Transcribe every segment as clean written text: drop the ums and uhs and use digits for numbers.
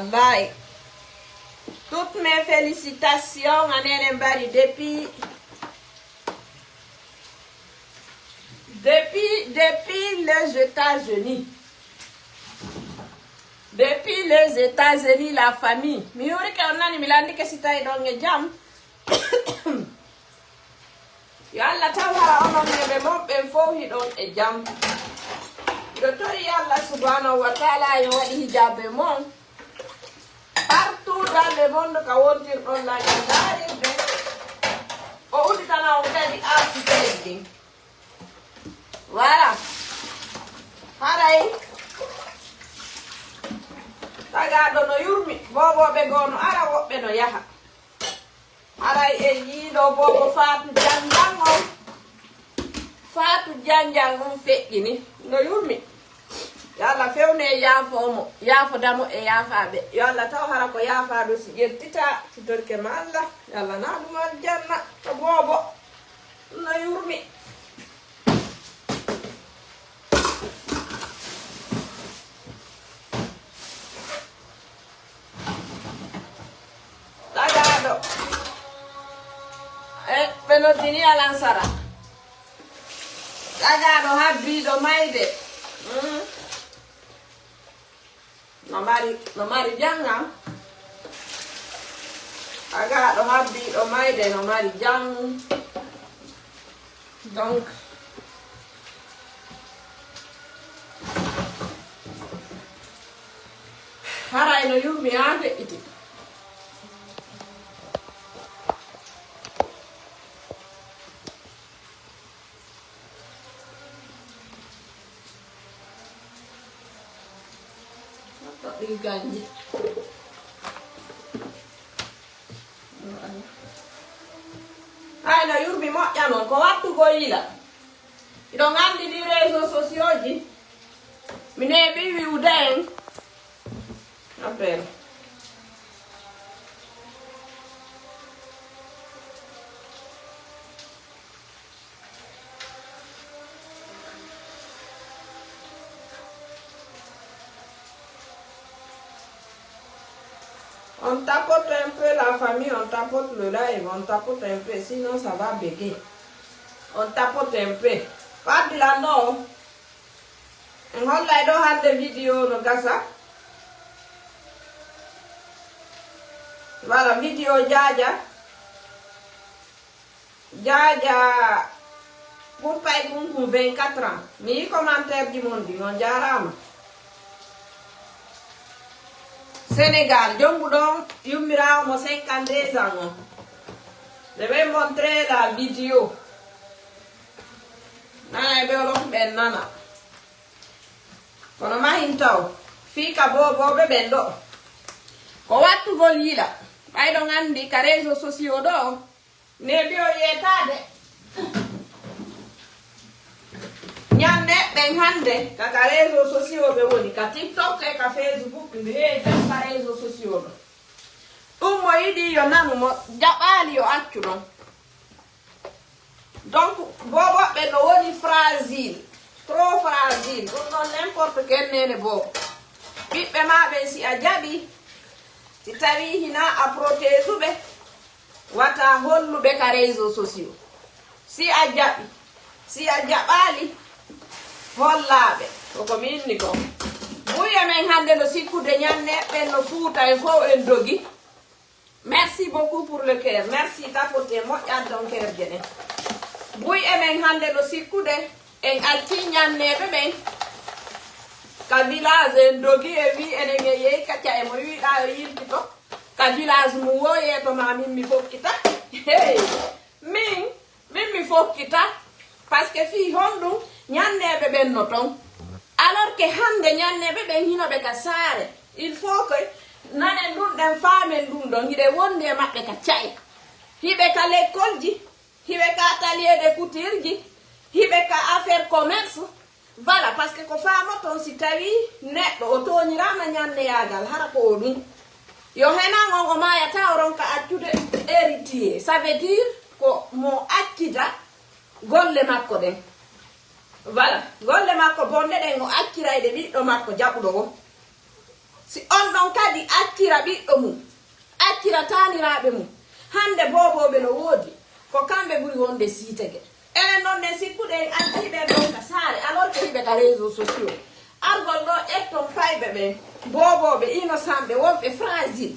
Wallahi. Toutes mes félicitations à Nene Mbari depuis les États-Unis. Depuis les États-Unis, la famille. Miuri ka onani milandi ke sita idonge jam. Yalla tawara ono nebe mo ben fo hidon e jam. Dotori Allah subhanahu wa ta'ala yo wadi hijabe mon. Partout dans le monde, quand on dit on a gagné, on dit qu'on a gagné à voilà. Pareil. Tagado no yurmi, bobo be gono ara wobbe no yaha. Aray e yido bobo Fatou Janjang on. Fatou Janjang on feƴƴini no yurmi. Yalla fewne yaafomo yaafodamo e yaafaɓe yo Allah taw hara ko yaafaɗo si ƴettita tutorke ma Allah yalla naɗumal janna to boobo no yurmi tagaɗo e ɓe noddini alansara tagaɗo habbiɗo mayde no mari jangam aga do habbi do mayde no mari jang donc haray no yurmi ande iti ganji ay no yurbi moƴƴa noon ko wattugo yila iɗon andi ɗi réseaux sociaux ji mi neeɓi wiwde en appel on tapote un peu la famille, on tapote le live, on tapote un peu, sinon ça va bégayer. On tapote un peu. Pas de la non. On a des vidéos de ça. Voilà, vidéo Jaja. Jaja, pour pas pour 24 ans. Mais commentaire du monde, on dirait. Sénégal, Djongboudon, Yumira, mo 52 ans. Je vais montrer la vidéo. Nana beolok ben nana. Kono mahintaw. Fika bobo be bendo. Ko wattu gol yila. Baydo ngandi ka réseaux sociaux do. Ne bio yetade. Nyande ben hande kaka réseaux sociaux be woni ka TikTok e ka Facebook be ka réseaux sociaux mo yidi yo nanu mo jabali yo accu non donc bobo be no woni fragile trop fragile non n'importe quel nene bobo bibbe mabe si a jabi si tawi hina a protéger be wata hollube ka réseaux sociaux si a jabi si a jabali hollaɓe koko minni ko buya emen hande no sikkude ñanneɓe no Fouta e fof en dogi. Merci beaucoup pour le cœur. Merci tapote moƴƴat donc cœur jene. Buy emen hande no sikkude en alti ñanneɓe ɓen ka village en dogi e wi enen e yeyi kacca e mo wiɗa yo yiltito ka village mum wo yeetoma min mi fokkita hey min mi fokkita par ce que fii honɗum ñanneɓe ɓen no ton alors que hande ñanneɓe ɓen hinoɓe ka saare il faut que nanen ɗum ɗen faamen ɗum ɗon hiɗe wonde e maɓɓe ka caya hiɓe ka l'école ji hiɓe ka atelier de couture ji hiɓe ka affaire commerce voilà parce que ko faamo ton si tawi neɗɗo o toñirama ñanneyagal hara ko o ɗum yo henan on o mayata o ronka accude héritier ça veut dire ko mo accita golle makko ɗen voilà golle makko bonde ɗen o accirayde ɓiɗɗo makko jaɓuɗo o si on ɗon kadi accira ɓiɗɗo mum accira taniraɓe mum hande boboɓe no woodi ko kamɓe ɓuri wonde siitege enen noon nden sikkuɗe en acciɓe ɗon ka saare alors que hiɓe ka réseau sociaux argol ɗo ƴetton fayɓe ɓen boboɓe innocent ɓe wonɓe fragile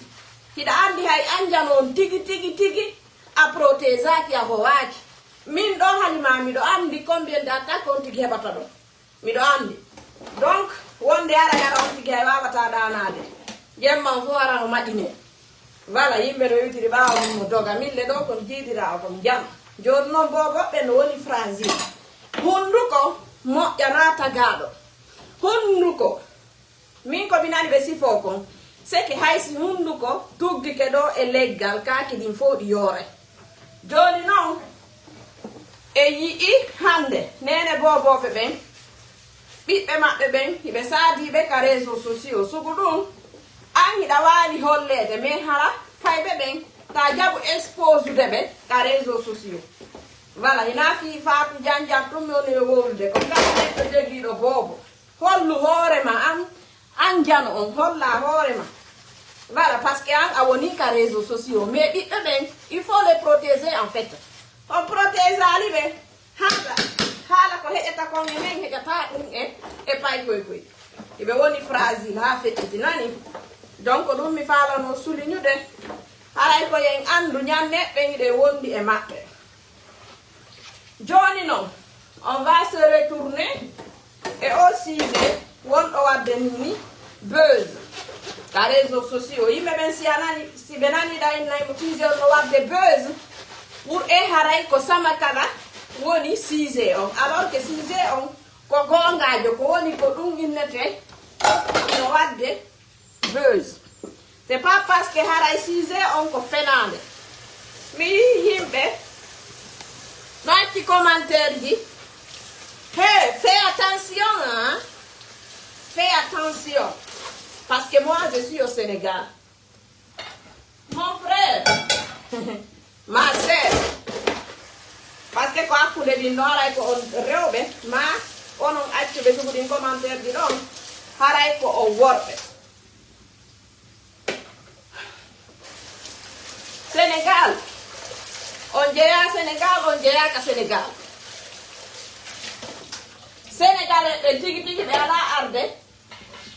hiɗa andi hay anjan on tigi a protégaki a howaki min ɗon halima miɗo andi combien d'attaque on tigi heɓata ɗon miɗo andi donc wonde ara on tigi hay wawata ɗanade jemman fo ara o maɗine voilà yimɓe no witiri ɓawa mum mo doga mille ɗo kon jiidira kon jam joni noon boboɓe no woni fragile hunduko moƴƴana tagaɗo hunduko min ko binani ɓe sifo kon seki haysi hunduko tuggike ɗo e leggal kaki ɗin fof ɗi yoore joni noon e yii hande nene boboɓe ɓen ɓiɓɓe maɓɓe ɓen hiɓe saadiɓe ka réseau sociaux sugu ɗum an hiɗa waali hollede mais hara fayɓe ɓen ta jaɓu exposude ɓe ka réseau sociaux voilà hina fi Fatou Janjang ɗum woni e wowlude ko kala neɗɗo jogiiɗo boobo hollu hoorema an jano on holla hoorema voilà parce que an a woni ka réseau sociaux mais ɓiɓɓe ɓen il faut les protéger en fait on protège ali ɓe haala ko heƴata kon e men heƴata ɗum e pay koy eɓe woni fragile ha feƴƴiti nani donc ɗum mi falano soulignude haray ko yen andu ñanneɓɓe hiɗe wondi e maɓɓe joni noon on va se retourner et au sujet wonɗo wadde ni buzz ka réseau sociaux yimɓe ɓen si ɓe nani ɗaynayi mo sujet no wadde buzz pour e haray ko sama kala woni sujet on alors que sujet on ko gongajo ko woni ko ɗum innete no wadde buzz c'est pas parce que haray sujet on ko fenade mi yi yimɓe no acci commentaire ji hey fais attention hein fais attention parce que moi je suis au Sénégal mon frère ma sœur parce que ko hakkude ɗin ɗo haray ko on rewɓe ma onon accuɓe sugu ɗin commentaire ji ɗon haray ko o worɓe Sénégal on jeeya Sénégal on jeeyaka Sénégal sénégalais ɓe tigi ɓe ala arde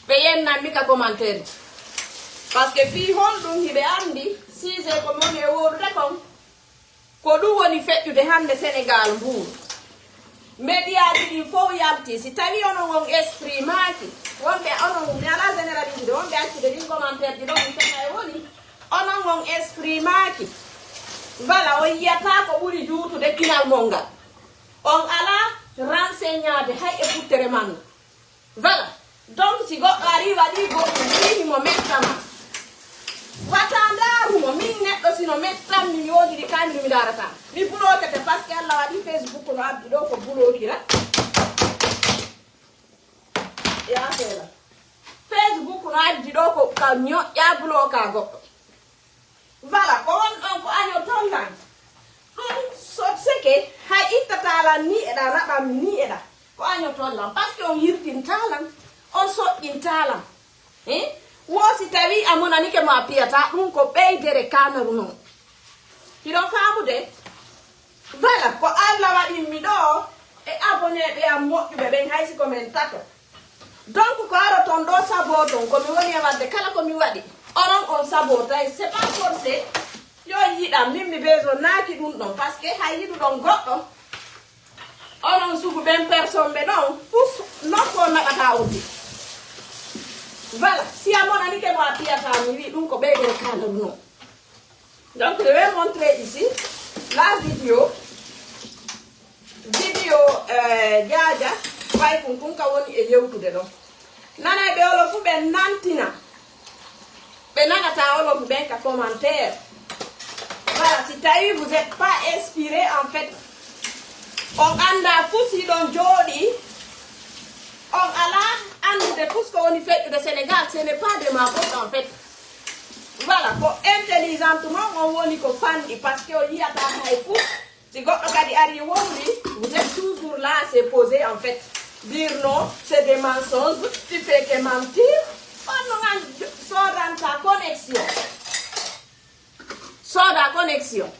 ɓe yennanmi ka commentaire ji par ce que fii honɗum hiɓe andi sujet ko moni e worude kon ko ɗum woni feƴƴude hande Sénégal mbuuru médiaji ɗin fof yalti si tawi onon on esprit maaki wonɓe onon mi ala généralisde wonɓe accude ɗin commentaire ji ɗon mi fena e woni onon on esprit maaki voilà on yiyata ko ɓuri juutude kinal mol ngal on ala renseignade hay e futtere man voilà donc si goɗɗo ari waɗi goɗɗum fihimo mettama wata ndarumo min neɗɗo sino mettam mi yodiri kamiri mi darata mi bulokete par ce que Allah waɗi Facebook no addi ɗo ko bulokira yafela Facebook no addi ɗo ko ka ñoƴƴa buloka goɗɗo voilà ko won ɗon ko año tollan ɗum sot seke hay ittatalan ni eɗa raɓam ni eɗa ko año tollan par ce que on yirtintalan on soƴƴintalan wosi tawi a monanike mo a piyata ɗum ko ɓeydere kanaru noon hiɗon faamude voilà ko Allah waɗinmi ɗo e abonné ɓe am moƴƴuɓe ɓen haysi komin tato donc ko aroton ɗo saboton komi woni e wadde kala komi waɗi onon on sabotay c'est pas forcé yo yiɗam min mi besoin naaki ɗum ɗon par ce que hay yiɗuɗon goɗɗo onon sugu ɓen personne ɓe ɗon fuf nokko naɓata uddi voilà si a monani ke mo a piyata mi wi ɗum ko ɓeyde kala non donc je vais montrer ici la vidéo Diadia Faye Kunkunka woni e yewtude ɗon nanay ɓe olofu ɓe nantina ɓe nanata olofu ɓen ka commentaire voilà si tawi vous êtes pas inspiré en fait on anda fuu si ɗon jooɗi on ala andude fuu ko woni feƴƴude Sénégal ce n'est pas de ma faute en fait voilà ko intelligentement on woni ko fanɗi par ce que o yiyata hay fuu si goɗɗo kadi ari wowri vous êtes toujours là à se poser en fait dire non c'est des mensonges tu fais que mentir on non sodanta connexion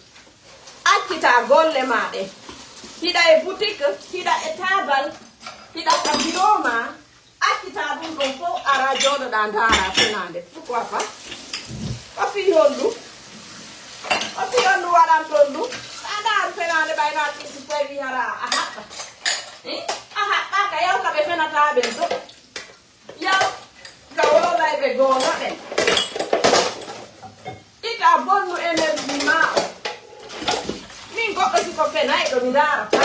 accita golle maɗe hiɗa e boutique hiɗa e tabal hiɗa ka bureau ma accita ɗum ɗon fof ara joɗoɗa dara fenade pourquoi pas o fi hondu waɗan ton ɗum a daru fenade ɓayna si tawi hara a haɓɓa a haɓɓaka yaw ka ɓe fenata ɓen ɗo yaw ka wolay ɓe goono ɗen ita bonnu énergie ma o min goɗɗo siko fenay ɗo mi darata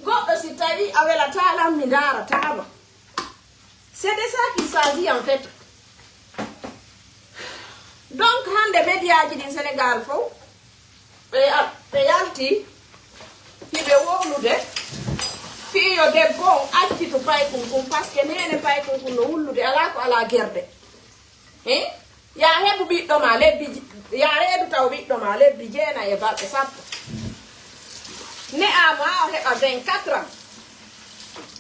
goɗɗo si tawi a welatalam mi daratama c'est de ça qu'il s'agit en fait donc hande médiaji ɗin Sénégal fof ɓe yalti hiɓe wowlude fiyo debbo on accitu Faye Kunkum par ce que nene Faye Kunkum no wullude ala ko ala guerde ya heɓu ɓiɗɗo ma lebbi ya reedu taw ɓiɗɗo ma lebbi 9 e balɗe 10 ne ama o heɓa 24 ans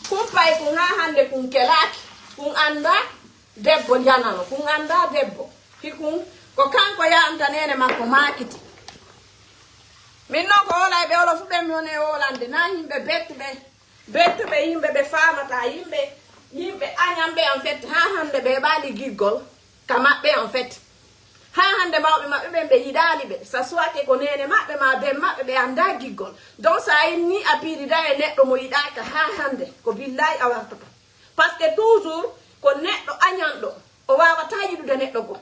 kum Faye Kun ha hande kun kelaki kun anda debbo janano kun anda debbo hikun ko kanko yamta nene makko makiti min noon ko wolay ɓe olo fu ɓe mi woni e wolande na yimɓe bettuɓe yimɓe ɓe famata yimɓe añamɓe en fait ha hande ɓe ɓaali giggol ka maɓɓe en fait ha hande mawɓe maɓɓe ɓen ɓe yiɗali ɓe ça soit ke ko nene maɓɓe ma ben maɓɓe ɓe anda giggol donc sa inni a pirida e neɗɗo mo yiɗaka ha hande ko billayi a wartoto par ce que toujours ko neɗɗo añanɗo o wawata yiɗude neɗɗo go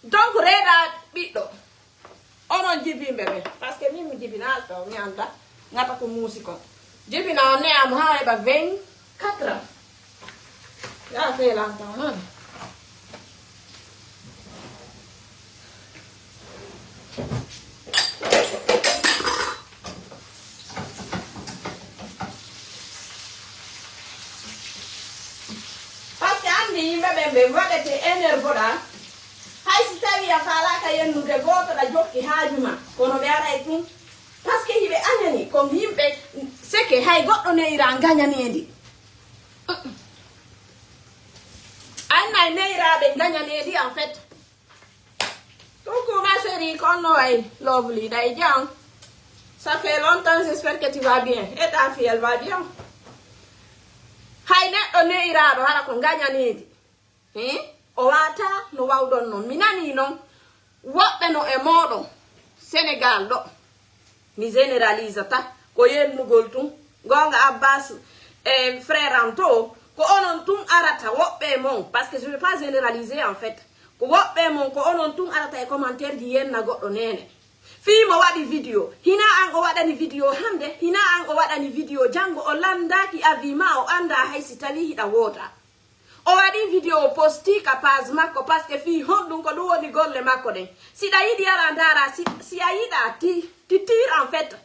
donc reeɗa ɓiɗɗo onon jibimɓe ɓe par ce que min mi jibinal ɗo mi anda ngata ko muusi kon jibina o neamo ha heɓa 24 ans ya feelantan noon par ce que andi yimɓe ɓen ɓe waɗete énervoɗa hay si tawi a falaka yennude goto ɗa jokki haajuma kono ɓe aray tum par ce que hiɓe añani ko yimɓe seke hay goɗɗo neyira gañanedi annay neyiraɓe gañanedi en fait coucou ma chérie konno way lovely day jam ça fait longtemps j'espère que tu vas bien et ta fille elle va bien hay neɗɗo neyiraɗo hara ko gañanedi o wata no wawɗon noon mi nani noon woɓɓe no e moɗon Sénégal ɗo mi généralise ta ko yennugol tum gonga Abbas e frère am to ko onon tum arata woɓɓe mon parce que je ne vais pas généraliser en fait ko woɓɓe mon ko onon tum arata e commentaire ji yenna goɗɗo nene fimo waɗi vidéo hina an o waɗani vidéo hande hina an o waɗani vidéo janggo o landaki avis ma o anda hay si tawi hiɗa woota o waɗi vidéo o posti ka page makko par ce que fi honɗum ko ɗum woni golle makko ɗen siɗa yiɗi ara ndara si a yiɗa ti tire en fait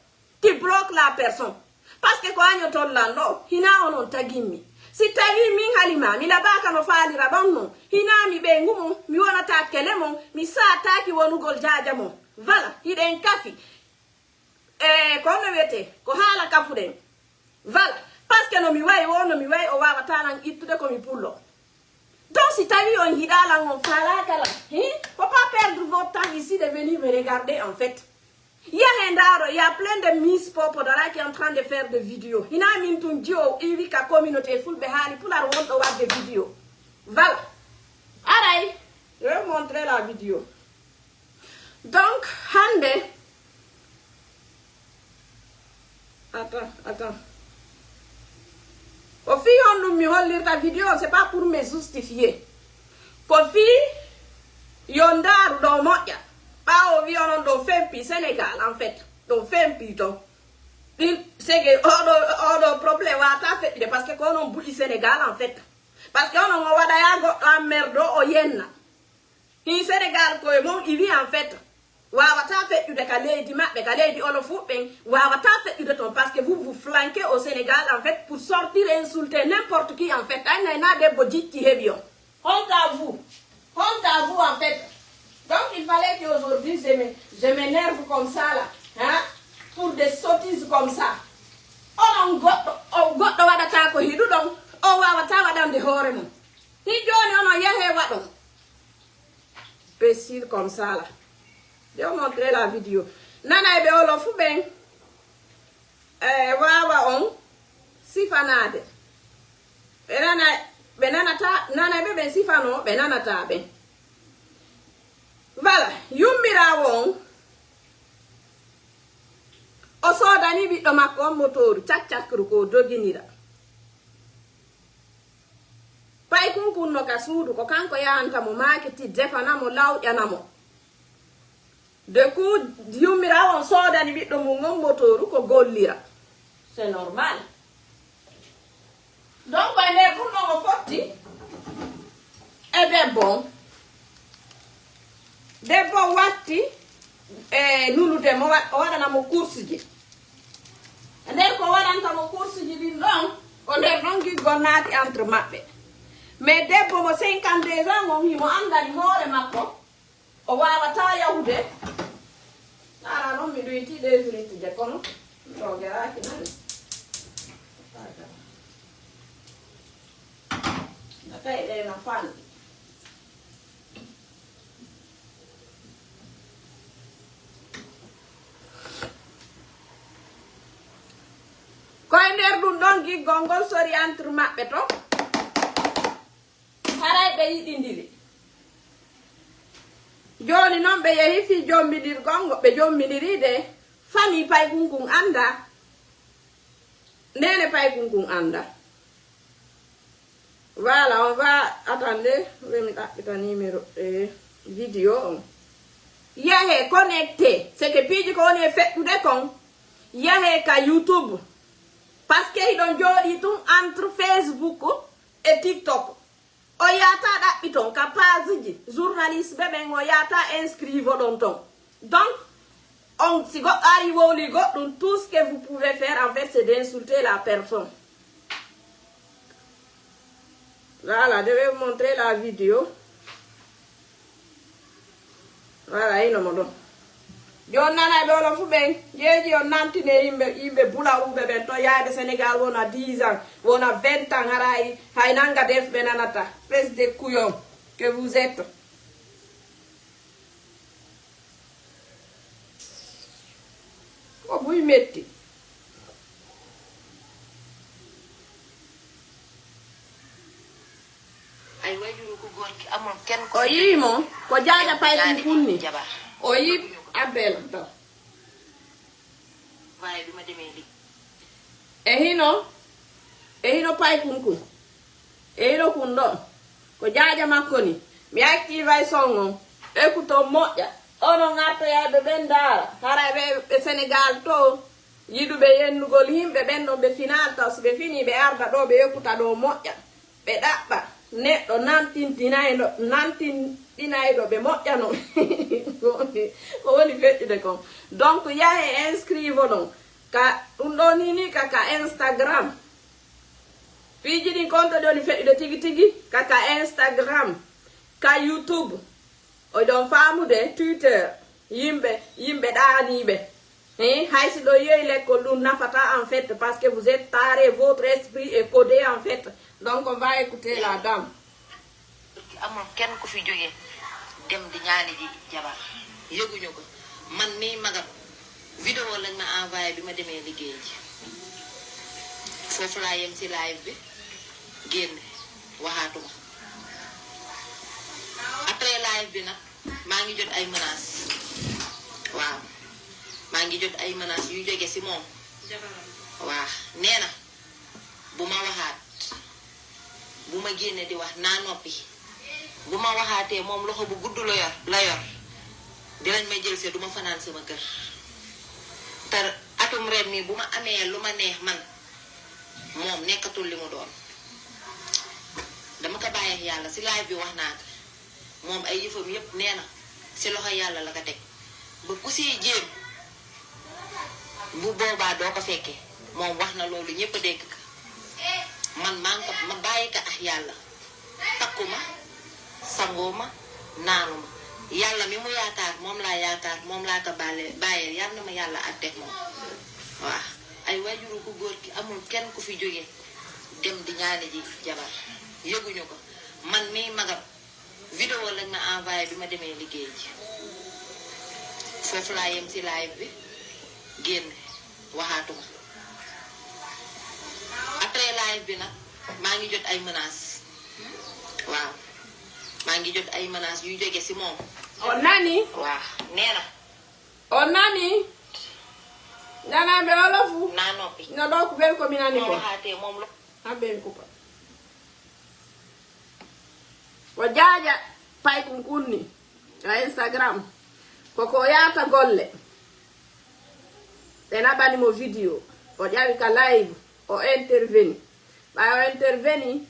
ti bloque la personne par ce que ko añotollan ɗo hina onon tagimmi si tawi min halima mi laɓaka no falira ɗon non hinami ɓeygu mon mi wonata kele mon mi sataki wonugol jaja mon voilà hiɗen kafi kono wiyete ko haala kafuɗen voilà par ce que no mi wayi o wawata nan ittude komi pullo donc si tawi on yiɗalan on falakala faut pas perdre votre temps ici de venir me regarder en fait Il y a plein de Miss Popodara qui est en train de faire des vidéos. Il y a une communauté full behani pour la voir des vidéos. Voilà. Allez, je vais vous montrer la vidéo. Donc, Hande. Attends. Au fil on nous lire ta vidéo, c'est pas pour me justifier. Kofi, Yondar, dans Moya. Pas au violon de Fempi, Sénégal, en fait. Donc, Fempi, donc. C'est que, on problème, parce que quand on bouge Sénégal, en fait. Parce qu'on a un merde au Yen. In Sénégal, il vit en fait. Wawata fait du décalé, du holofouping. Wawata fait du ton parce que vous flanquez au Sénégal, en fait, pour sortir et insulter n'importe qui, en fait. Il y a des bodits qui est bien. Honte à vous, en fait. Donc, il fallait qu'aujourd'hui, je m'énerve comme ça, là. Hein? Pour des sottises comme ça. On got the water ko hidu dong. Oh, wawata wadam de horemo. Ni joni on yahe wadon. Pécile comme ça, là. Je vais vous montrer la vidéo. Nana ebe olofu ben. Wawa on. Sifanade. Nana ebe ben sifano. Benana ta ben. Voilà. Yumbira won. Oso dani bi domako motor. Chak kruko doginira. Pai kunkun no kasudu. Ko kanko ya anta mo marketi defana mo law yanamo. De coup, Diumira on sort d'un bit de mon moteur ou gollira. C'est normal. Donc, on est pour nous forti. Et bien bon. Des bons wati. Et nous nous démons, on a mon course. Et dès qu'on a mon course, on est rendu gonat entre mappes. Mais dès pour 52 ans, on y m'a andali more mako. O wawata yawde ara non mi doiti des minutes de kono to garaki nani na tay de na fan ko nder dum don gi gongol sori entre mabbe to haray be yidindiri joni non be yehi fi jommidir gongo be jommidiride fami pay gungung anda nene pay gungung anda. Voilà, on va attendre, je vais mettre un numéro vidéo. Yahe connecté, c'est que puis qu'on est fait tout de con. Yahe ka YouTube parce que ils ont jodi tout entre Facebook et TikTok. Oyata da piton kapaziji journaliste beben oyata inscrire longtemps. Donc on si go arrivo li go tout ce que vous pouvez faire en fait c'est d'insulter la personne. Voilà, je vais vous montrer la vidéo. Voilà, il me donne. Yo nana be olo fu ben yeji on namtine yimbe bula ube ben to yaade Sénégal wona 10 ans wona 20 ans haray hay nanga def benanata pes de couillon que vous êtes. Ko buy metti ay wajuru ko gorki amon ken ko yimo ko jaaja pay kunni o yi abel to waye duma demé li ehino pay kunkun ehino kundo ko jaaja makko ni mi active songo ekuto moƴƴa ono ngata yaade ben dara hara be Sénégal to yidube yennugol himbe ben do be final to so be fini be arda do be ekuta do moƴƴa be dabba neɗɗo nantinɗinayɗo ɓe moƴƴano ko woni feƴƴude kon donc yahe inscrive ɗon ka ɗum ɗo nini kaka Instagram piiji ɗin compte ɗi woni feƴƴude tigi tigi kaka Instagram ka YouTube oɗon famude Twitter yimɓe ɗaniɓe haysi ɗo yeyi l'école ɗum nafata en fait parce que vous êtes taré, votre esprit est codé en fait. Donc on va écouter la dame. amon ken ko fi joge dem di ñaani ji jabar yeguñu ko man mi magam vidéo lañ ma envoyé bi ma demee liggéey ji foofu laa yem ci live bi génn waxaatuma après live bi nag maa ngi jot ay menaces waaw maa ngi jot ay menaces yu jóge ci moom waaw nee na bu ma waxaat bu ma génne di wax naa noppi bu ma waxaatee moom loxo bu gudd la yor dinañ may jël see du ma fanaan sama kër te atum ren mi bu ma amee lu ma neex man moom nekkatul li mu doon dama ko bàyyi yàlla ci live bi wax naa ko moom ay yëfam yépp nee na ci loxo yàlla la ko teg ba ku siy jéem bu boobaa doo ko fekkee moom wax na loolu ñépp a dégg ko man ma bàyyi ko ak yàlla takkuma sangooma naanuma yàlla mi mu yaakaar moom laa ko bàyyee yàlla na ma yàlla àtteeg moom waaw ay wajuru ku góor ki amul kenn ku fi jóge dem di ñaani ji jabar yëguñu ko man mii magam vidéo lañ ma envoyé bi ma demee liggéey ji foofu laa yem ci live bi génn waxaatuma après live bi nag maa ngi jot ay menaces waaw maa ngi jot ay menaces yu jóge ci moom. O nani? waaw nee na. O nani? Nana be olofu? naa noppi. Nga doo ku ben ko minani ko. moo waxaatee moom la. Haben kupa. Wajaja pay kunkunni ya Instagram koko yata golle tena bani mo video o jawi ka live o interveni ba o interveni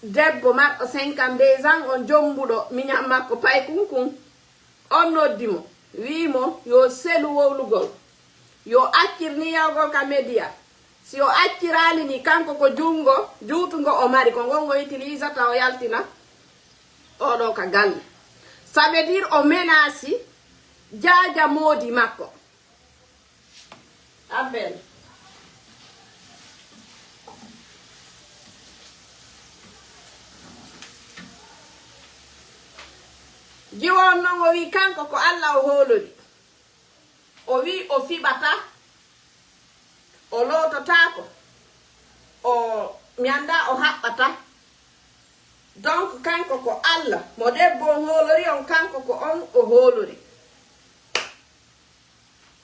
debbo marɗo 52 ans on jombuɗo miñam makko pay kunkun on noddimo wimo yo selu wowlugol yo accir ni yawgol ka média si o accirali ni kanko ko juutungo o mari ko gongo utilisata o yaltina oɗo ka galle ça veut dire o menasi jaaja moodi makko abbel jiwon non o wi kanko ko Allah o hoolori o wi o fiɓata o lototako o mi anda o haɓɓata donc kanko ko Allah mo debbo hoolori on kanko ko on o hoolori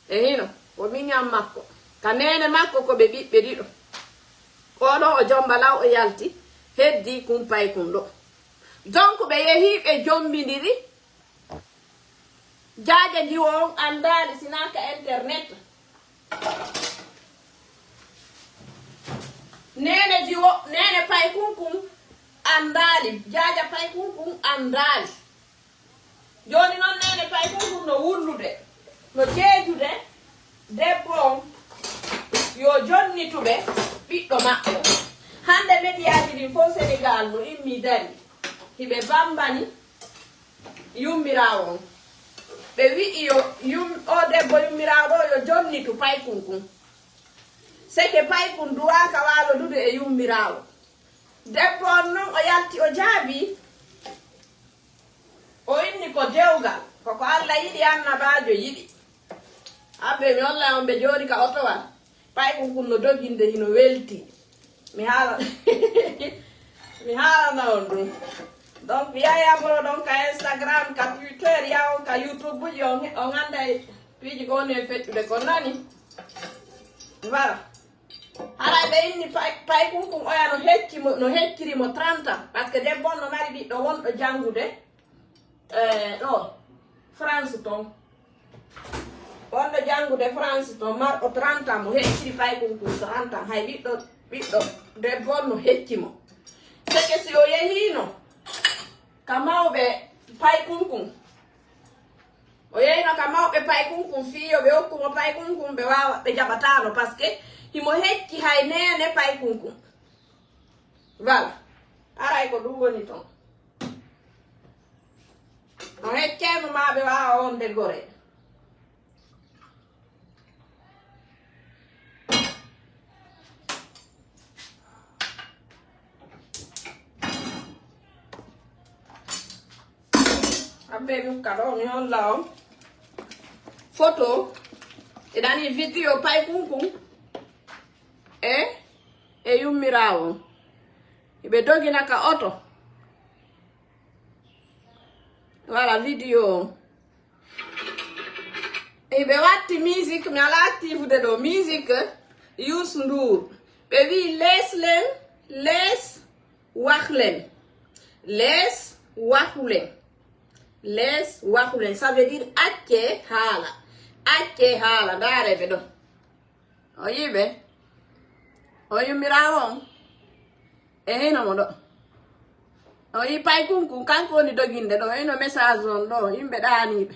e hino o miñam makko ka nene makko ko ɓe ɓiɓɓe ɗiɗo oɗo o jombalaw o yalti heddi kumpay kum ɗo donc ɓe yehi ɓe jombidiri jaaja jiwo on andali sinaka internet nene jiwo nene pay kunkum andali jaaja pay kunkum andali joni noon nene pay kunkum no wullude no jeejude debbo on yo jonnituɓe ɓiɗɗo maɓɓe hande médiaji ɗin fof Sénégal no immi dari hiɓe bambani yummirawo on ɓe wi'i yo o debbo yummirawo ɗo yo jonnitu pay kunkum seke pay kun duwaka walodude e yummirawo debbo on noon o yalti o jaabi o inni ko dewgal koko Allah yiɗi annabajo yiɗi hamɓe mi holla on ɓe jooɗi ka otowal pay kunkum no doginde hino welti mi haalana on ɗum donc yayagoro ɗon ka Instagram ka Twitter yawon ka YouTube uji on anda piiji ko woni e feccude ko nani voilà haray ɓe inni pay kunkum oya no heccirimo 30 ans par ce que debbo on no mari ɓiɗɗo wonɗo jangude ɗo France ton wonɗo jangude France ton marɗo 30 ans mo hecciri pay kunkum 30 ans hay ɓiɗɗo debbo on no heccimo seke si o yehino ka mawɓe pay kunkum o yeyno ka mawɓe pay kunkum fiyo ɓe hokkumo pay kunkum ɓe wawa ɓe jaɓatano par ce que himo hecci hay nene pay kunkum voilà aray ko ɗum woni ton no heccemo ma ɓe wawa wonde gore abbe ɗum kaɗo mi holla on photo idani video pai kunkun e yummirawo ibe dogina ka oto voilà video ibe watti musique mi ala active de do musique Youssou Ndour be wi lees waxulen ça veut dire acce haala ndareɓe ɗo o yiɓe o yummirawo e hinomo ɗo o yi pay kunkun kanko woni doginde ɗo hino message on ɗo yimɓe ɗaniɓe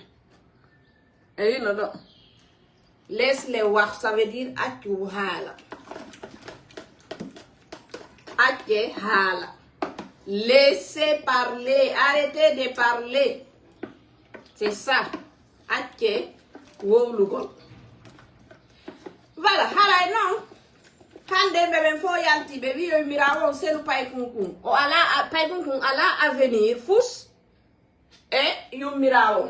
e hino ɗo laisse-les wax ça veut dire accu haala acce haala laissez parler arrêtez de parler c'est ça acce wowlugol voilà haray noon hande ɓeɓen fo yalti ɓe wi yoymirawo selu paykunkun o ala paykunkun ala avenir fus e yummirawo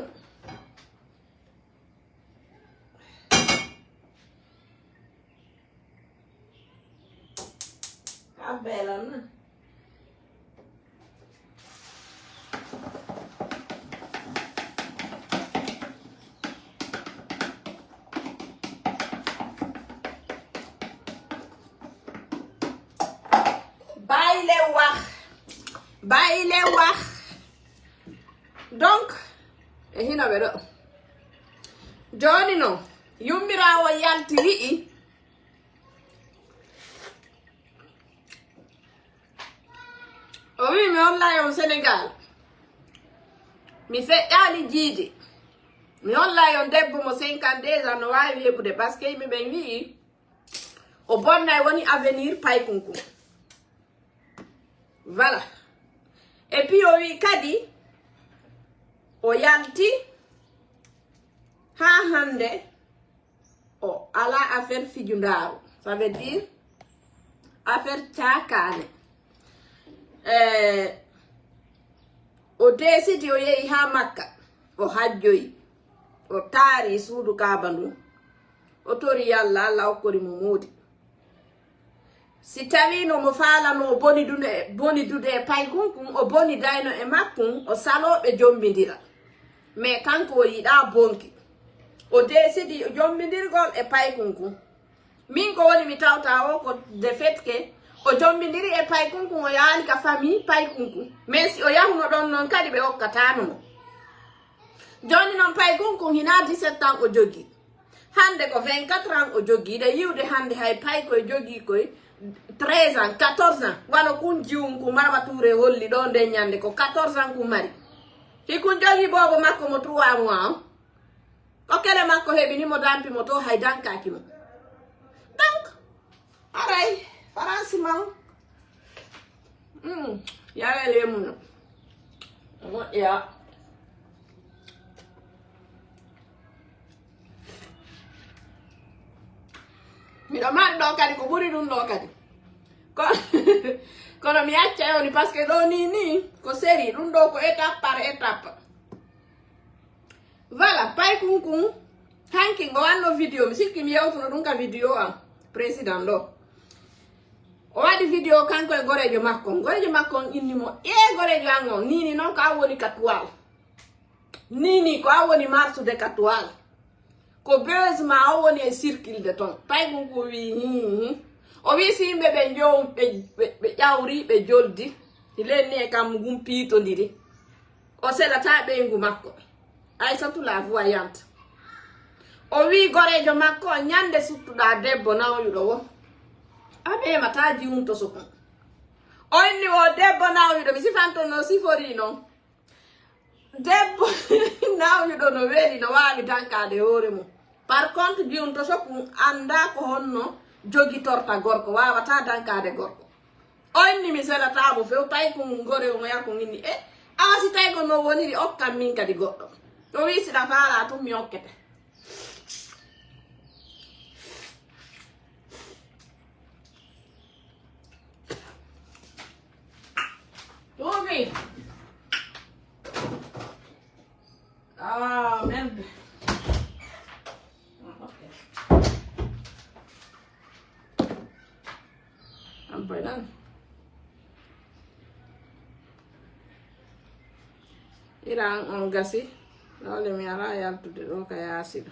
ka belan na bàyyi leen wax donc e hinoɓe ɗo joni noon yummirawo yalti wi'i o wi mi hollay on Sénégal mi feƴƴali jiide mi hollay on debbo mo 52 ans no wawi heɓude par ce que yimɓe ɓen wi'i o bonnay woni avenir paykunkun voilà et puis o wi kadi o yalti ha hande o ala affaire fijundaru ça veut dire affaire cakane o desidi o yehi ha Makka o hajjoyi o taari suudu Kaaba ndu o tori Yalla Allah hokkori mo moodi si tawi no mo falano o boni dude e paykunkun o boni dayno e makkun o saloɓe jombidira mais kanko o yiɗa bonki o desidi jombidirgol e paykunkun min ko woni mi tawta o ko de fait que o jombidiri e paykunkun o yaali ka famille paykunkun mais si o yahuno ɗon noon kadi ɓe hokkatano mo joni noon paykunkun hina 17 ans o jogui hande ko 24 ans o jogui ɗe yiwde hande hay paykoye jogui koye 13 ans 14 ans wano kun jiwunku Mama Touré holli ɗo nde ñande ko 14 ans kun mari hikun jogi bobo makko mo 3 mois o ko kele makko heɓinimo dampimo to hay dankakimo donc aray franchement yarelemuno moƴƴa miɗo mari ɗo kadi ko ɓuri ɗum ɗo kadi kono mi acca yoni par ce que ɗo ni ko série ɗum ɗo ko étape par étape voilà paykunkun hanki ngo wanno vidéo mi sikki mi yewtuno ɗum ka vidéo am président ɗo o waɗi vidéo kanko e gorejo makko on innimo gorejo an on nini noon ko a woni ka toile nini ko a woni marsude ka toile ko beusement o woni e circulde ton paykunku wi o wi si yimɓe ɓe jow ɓe ƴawri ɓe joldi lenni e kam gum piitodiri o seɗata ɓeygu makko Aïssatou la voyante o wi gorejo makko ñande suttuɗa debbo nawyuɗo wo a ɓemata jiwunto sukon o inni o debbo nawyuɗo mi sifanto no sifori noon debbo nawyuɗo no weeli no wawi dankade hoore mum par contre jiwunto sokkum anda ko honno jogitorta gorko wawata dankade gorko o inni mi seɗatamo few tawi ko gore o yakko inni awa si tawi ko no woniri okkam min kadi goɗɗo o wi siɗa faala tum mi hokkete Tourne. Ah, merde. Ok. Iran on gasi. Lole mi ala yaltude ɗo ka yaasi ɗo.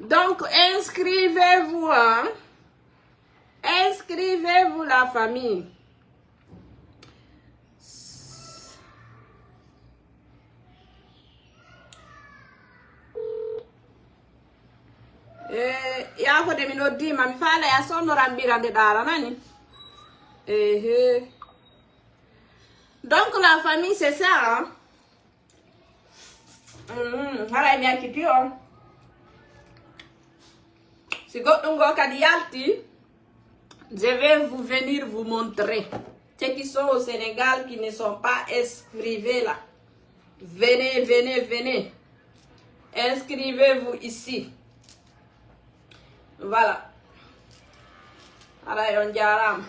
Donc inscrivez-vous hein. Inscrivez-vous la famille. Ya ko de mi noddima mi faala ya sonnoram ɓirande ɗara nani. Donc la famille c'est ça hein. Haray mi yakkiti on. Si goɗɗum go kadi yalti, je vais vous venir vous montrer. Ceux qui sont au Sénégal qui ne sont pas inscrits là. Venez, venez, venez. Inscrivez-vous ici. Voilà. Haray on jarama.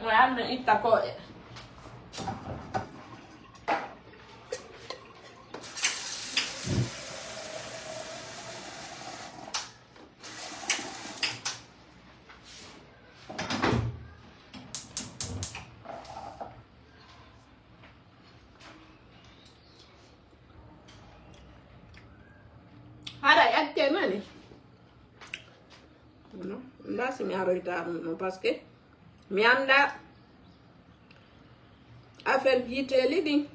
Am na itta koɗe. Hara yakke nani? Non, là si mi aroyta non parce que mi anda affaire jiiteli ɗin.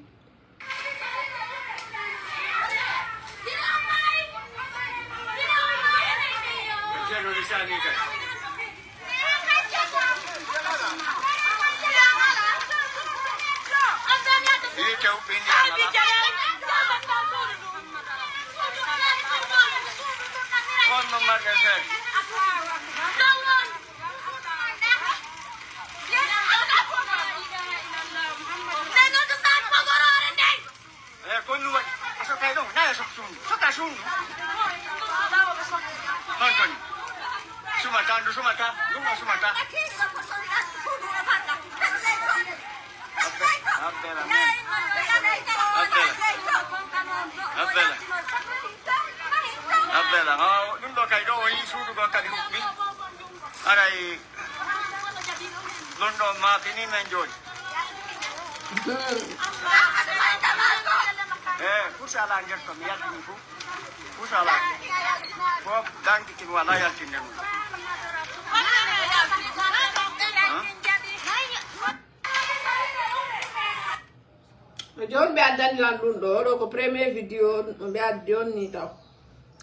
Jon ɓe addani lan ɗum ɗo ko premier vidéo ɓe addi on ni taw.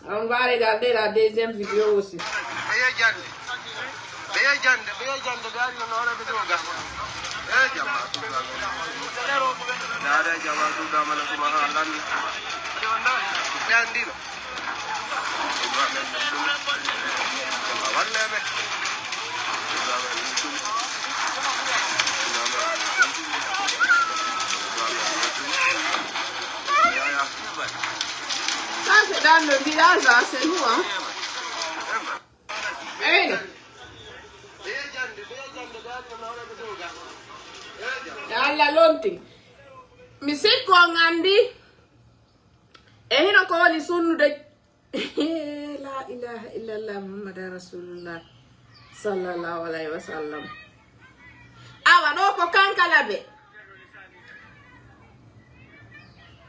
On va regarder la deuxième vidéo aussi. Ça c'est dans le village là, c'est nous hein. Alla lonti mi sikko ngandi e hino ko woni sunnude la ilaha illallah muhammad rasulullah sallallahu alaihi wasallam. Awa ɗo ko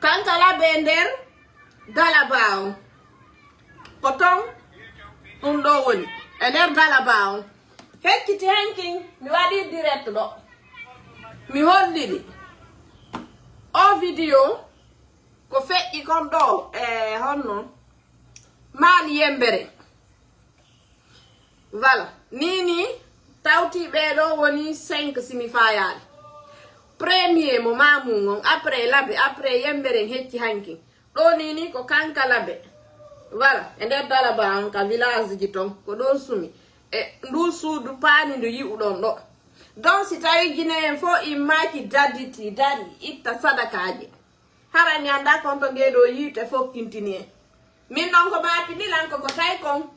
kankalaɓe nder dalaba on poton ɗum ɗo woni e nder dalaba on. Fecciti hankin mi waɗi direct ɗo mi holliɗi o vidéo ko feƴƴi kon ɗo e honno maali yembere. Voilà nini tawti ɓeɗo woni 5 simi fayade. Premier mo mamu on après labe après yembere hecci hanki ɗo nini ko kanka labe. Voilà e nder dalaba on ka village ji ton ko ɗon sumi e ndu suudu paani ndu yi'uɗon ɗo. Donc si tawi Guinéen fo immaki dadditi dari itta sadakaje harani anda konto ngeɗo yiite fof kintini en. Min ɗon ko mapinilan ko tawi kon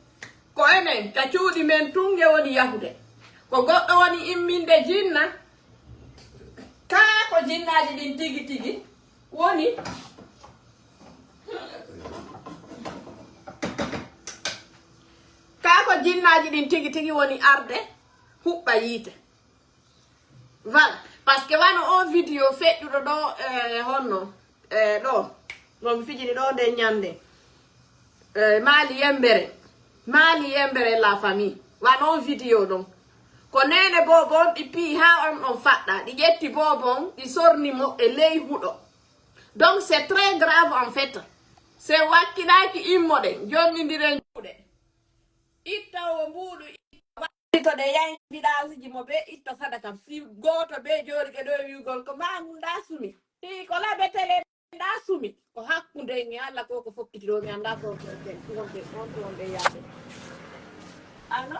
ko enen ka cuuɗi men tunge woni yahude ko goɗɗo woni imminde jinna ka ko jinnaji ɗin tigi tigi woni ka ko jinnaji ɗin tigi tigi woni arde huɓɓa yiite voilà par ce que wano on vidéo feƴƴuɗo ɗo honno ɗo nomi fijini ɗo nde ñande Mali Yembere la famille wano on vidéo ɗon ko nene bobon ɗi pi ha on ɗon faɗɗa ɗi ƴetti bobon ɗi sornimo e ley huɗo donc c'est très grave en fait c'est wakkilaki immoɗe jonnidiren juuɗe itta o mbuɗu to ɗe yankiɗasiji mo be itta sadaka si goto be jori ke ɗo wigol ko mamum ɗa sumi ti ko laɓe télé ɗa sumi ko hakkude mi Allah ko fokkitiɗo mi anda ko wonɓe yaade allo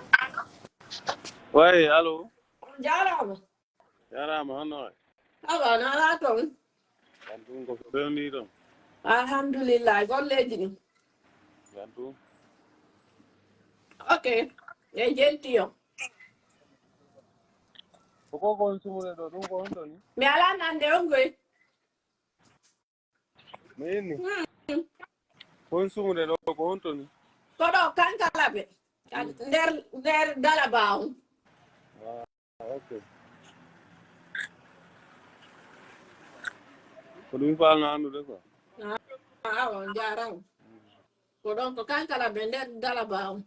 Oui, allô? on jarama Yarama hono. awa nala toon Gantu ko bewni ɗon. alhamdulillah golleji ɗi Gantu. ok e jeltiyo Ko kon sumude ɗo ɗum ko honto ni? mi ala nande on goy Mayini. Kon sumude ɗo ko honto ni? koɗo kankalaɓe nder dalaba on Ah, ok. Ko ɗum falno andude quoi. awa jarama ko ɗon ko kankalaɓe nder dalaba on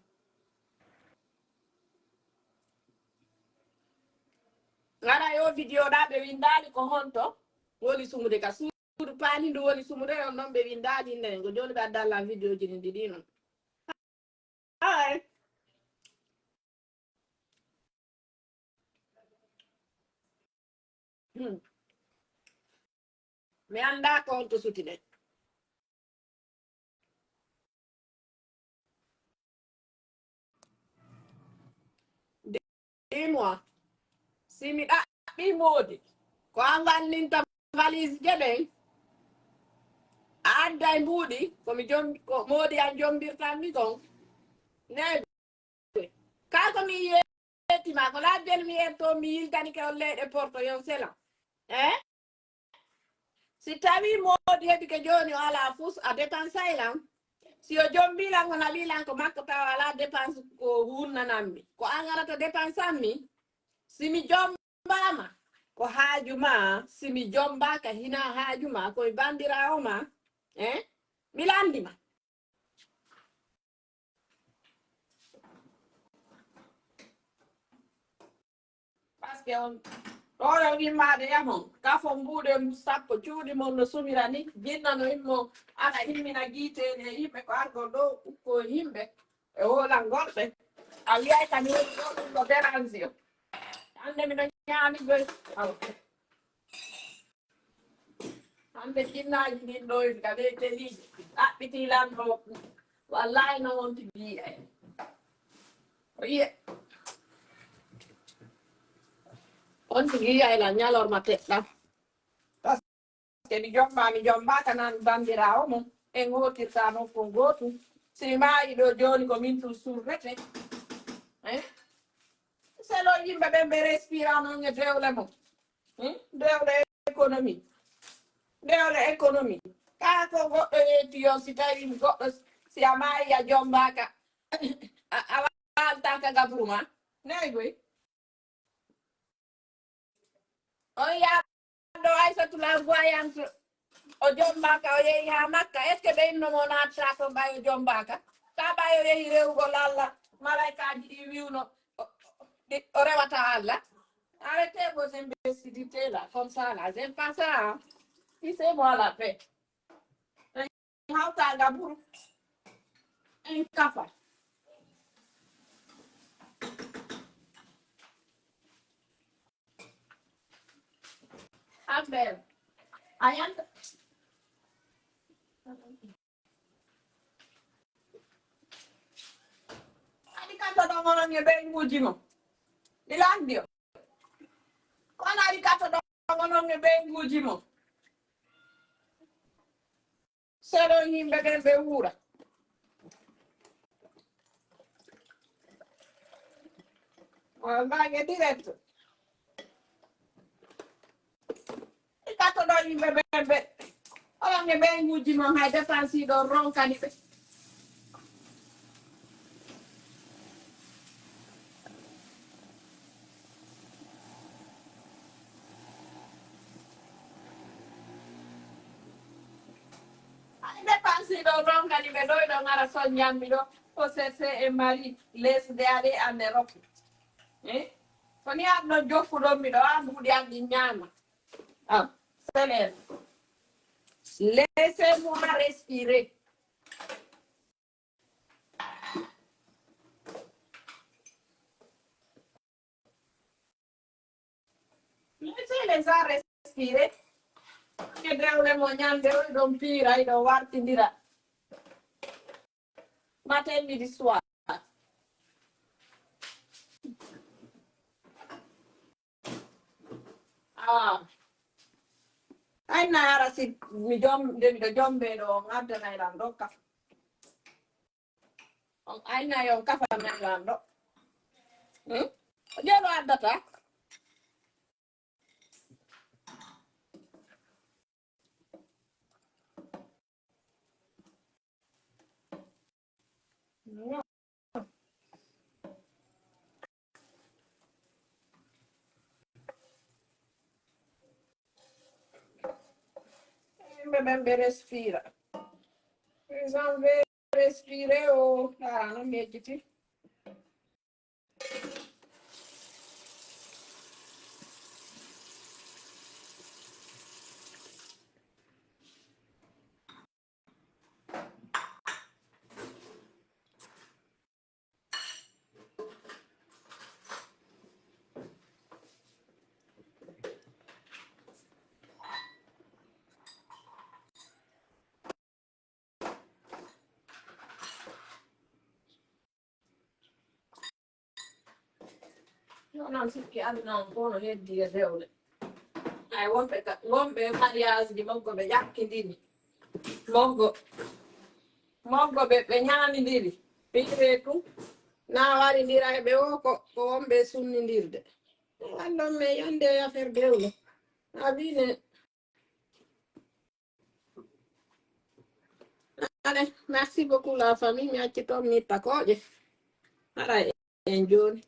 gara yo vidéo ɗa ɓe windali ko honto woni sumude ka suudu pani ndu woni sumude on ɗon ɓe windali nden ko joni ɓe addalla vidéo ji ɗi ɗi non ay mi anda ko honto suti ɗen dis-moi si mi ɗaɓɓi moodi ko an wallinta valise jeɗen a adda e mbuuɗi ko moodi an jombirtanmi kon nayi ka ko mi yettima ko laajel mi yetto mi yiltanike on leyɗe porto yon sela si tawi moodi heɓi ke joni o ala fus a dépensay lan si o jombilan o naɓilan ko makko taw ala dépense ko hurnananmi ko an arata dépense anmi simi jombama ko haaju ma simi jombaka hina haaju ma koye bandirawo ma mi landima par ce que on ɗoɗo wimmade yamon kafo mbuɗe sappo cuuɗi mon no sumira ni jinnano immo ana himmina guitene yimɓe ko argol ɗo ukko yimɓe e wolan goɗɓe a wiyay kani woni ɗo ɗum ɗo dérange o hande miɗo ñaami goy hande jinnaji ɗin ɗo ka ɓe teliji ɗaɓɓitilan ɗo wallahi no wonti biyay o yiye on tigi yayla ñalorma teɗɗam par ce que mi jombaka nan bandirawo mum en gotirta nokkon gotum si maayi ɗo joni ko min tum surrete selo yimɓe ɓen ɓe respira noon e dewle mum dewle économie ka ko goɗɗo yetti yo si tawi goɗɗo si a maayi a jombaka a waltaka gabruma nayi goy on yaɗo Aissatoula voyante o jombaka o yeehi ha Makka est ce que ɓeyinnomo natta ko ɓayo jombaka ka ɓayo yeehi rewgol Allah malaikaji ɗi wiwno o rewata Allah arrêtez vos imbécilités là comme ça là j'aime pas ça hein. Laissez-moi la paix hawta gaburu en kafa Abel ayanta adi kanta ɗo monon e ɓe nguji mo ɗi landi o kono adi kanta ɗo monon e ɓe nguji mo sero yimɓe ɓen ɓe wuura mbage direct ɗi kanta ɗo yimɓe ɓen ɓe onon e ɓe nguji mo hay dépense ɗo ronkani ɓe ɗo ɗon kadi ɓe ɗo ɗo ngara son ñammi ɗo o cherché e mari lesde aɗe en Europe ko ni aɗno joffuɗon miɗo a mbuɗi am ɗi ñaama selen laissez-moi respirer. Laissez-les gens respirer. Che drewle mo ñamde o ɗon piira ɗo wartindira matin midi soir. Ay naara si mi jomde miɗo jombe ɗo on addanayɗam ɗo kaf on aynayi on kafanayɗam ɗo ƴeɗo addata yimɓe ɓen ɓe respira les gens veulent respirer o no mi yejjiti non sikki aduna on fof no heddi e rewle ay wonɓe mariage ji moggo ɓe ƴakkidiri moggo ɓe ñamidiri ɓiire tum na waridira e ɓe o ko wonɓe sunnidirde allon me yande affaire dewle abine allez merci beaucoup la famille mi acci toon mi takoje haɗa en joni